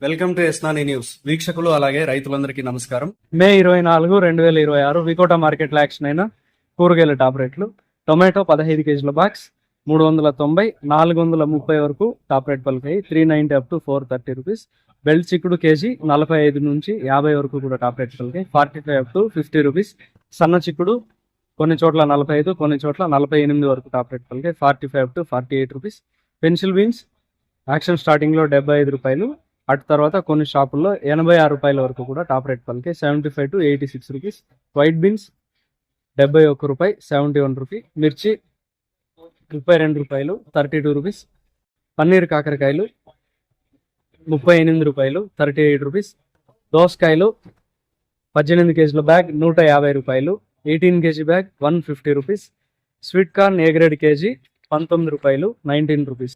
Welcome to ఎస్నాని news. వీక్షకులు అలాగే రైతులందరికీ నమస్కారం. మే 24, 2026 వికోటా మార్కెట్లో యాక్షన్ అయిన కూరగాయల టాప్ రేట్లు. టొమాటో 15 కేజీల బాక్స్ 390, 430 వరకు టాప్ రేట్ పలికాయి. 390 అప్ టు 430 రూపీస్. బెల్ట్ చిక్కుడు కేజీ 45 నుంచి 50 వరకు కూడా టాప్ రేట్ పలికాయి. 45 అప్ టు 50 రూపీస్. సన్న చిక్కుడు కొన్ని చోట్ల 45, కొన్ని చోట్ల 48 వరకు టాప్ రేట్ పలికాయి. 45 up to 48 rupees. Pencil beans auction స్టార్టింగ్లో 75 రూపాయలు, అటు తర్వాత కొన్ని షాపుల్లో 86 రూపాయల వరకు కూడా టాప్ రేట్ పలికాయి. 75 టు 86 రూపీస్. వైట్ బీన్స్ 71 రూపాయి, 71 రూపీ. మిర్చి 32 రూపాయలు, 32 రూపీస్. పన్నీర్ కాకరకాయలు 38 రూపాయలు, 38 రూపీస్. దోసకాయలు 18 కేజీల బ్యాగ్ 150 రూపాయలు, 18 KG bag 150 rupees. Sweet corn A grade KG 19 రూపాయలు, 19 రూపీస్.